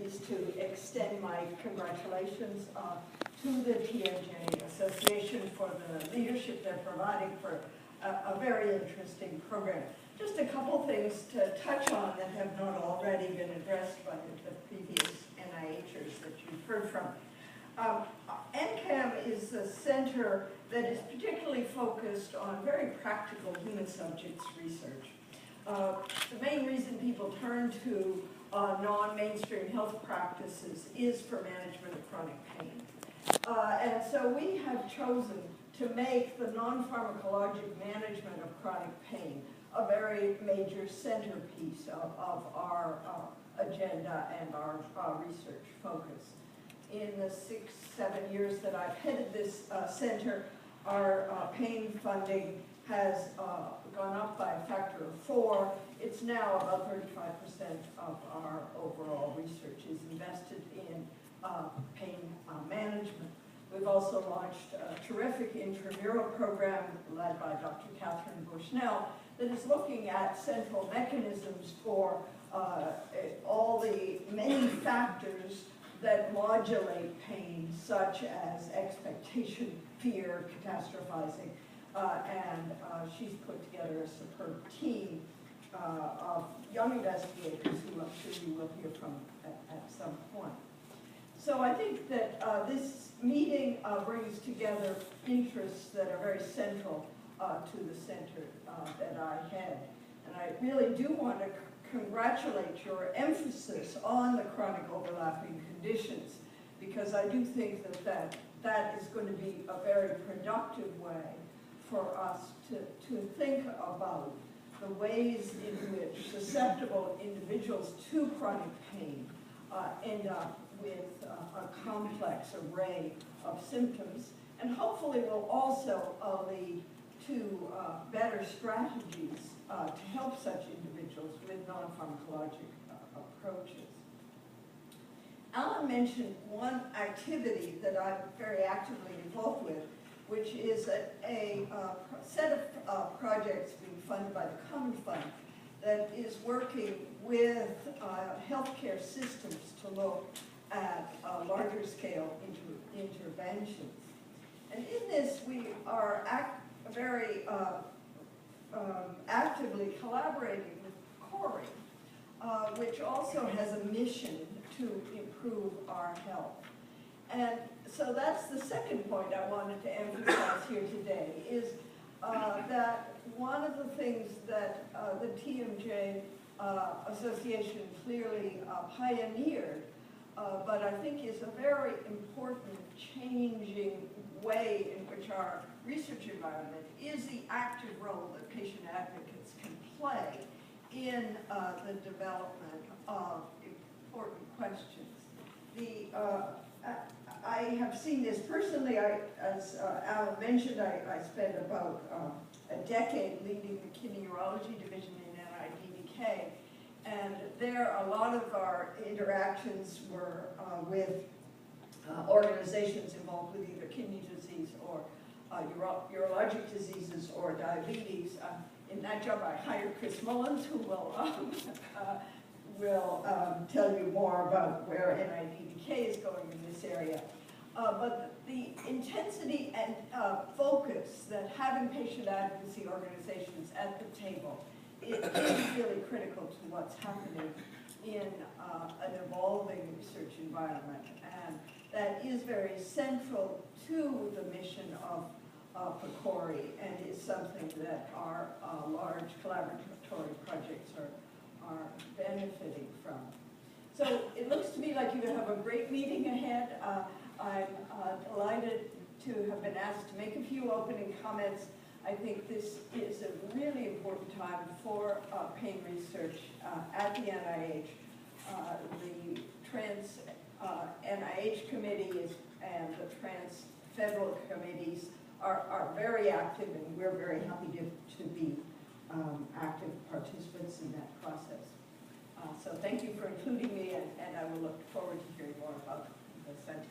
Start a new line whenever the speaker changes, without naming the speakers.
pleased to extend my congratulations to the TMJ Association for the leadership they're providing for a very interesting program. Just a couple things to touch on that have not already been addressed by the previous NIHers that you've heard from. NCAM is a center that is particularly focused on very practical human subjects research. The main reason people turn to non-mainstream health practices is for management of chronic pain. And so we have chosen to make the non-pharmacologic management of chronic pain a very major centerpiece of our agenda and our research focus. In the 6-7 years that I've headed this center, our pain funding has gone up by a factor of 4. It's now about 35% of our overall research is invested in pain management. We've also launched a terrific intramural program led by Dr. Catherine Bushnell that is looking at central mechanisms for all the many factors that modulate pain, such as expectation, fear, catastrophizing, and she's put together a superb team of young investigators who I'm sure you will hear from at some point. So I think that this meeting brings together interests that are very central to the center that I head. And I really do want to congratulate your emphasis on the chronic overlapping conditions, because I do think that is going to be a very productive way for us to think about the ways in which susceptible individuals to chronic pain end up with a complex array of symptoms, and hopefully will also lead to better strategies to help such individuals with non-pharmacologic approaches. Alan mentioned one activity that I'm very actively involved with, which is a set of projects being funded by the Common Fund that is working with healthcare systems to look at larger scale interventions. And in this, we are very actively collaborating with CORI, which also has a mission to improve our health. And so that's the second point I wanted to emphasize here today, is that one of the things that the TMJ Association clearly pioneered, but I think is a very important changing way in which our research environment is the active role that patient advocates can play in the development of important questions. I have seen this personally. As Alan mentioned, I spent about a decade leading the kidney urology division in NIDDK, and there a lot of our interactions were with organizations involved with either kidney disease or urologic diseases or diabetes. In that job, I hired Chris Mullins, who will tell you more about where NIDDK is going in this area. But the intensity and focus that having patient advocacy organizations at the table is really critical to what's happening in an evolving research environment. And that is very central to the mission of PCORI, and is something that our large collaboratory projects are benefiting from. So it looks to me like you have a great meeting ahead. I'm delighted to have been asked to make a few opening comments. I think this is a really important time for pain research at the NIH. The Trans NIH committee and the Trans Federal committees are very active, and we're very happy to be active participants in that process. So thank you for including me, and I will look forward to hearing more about the center.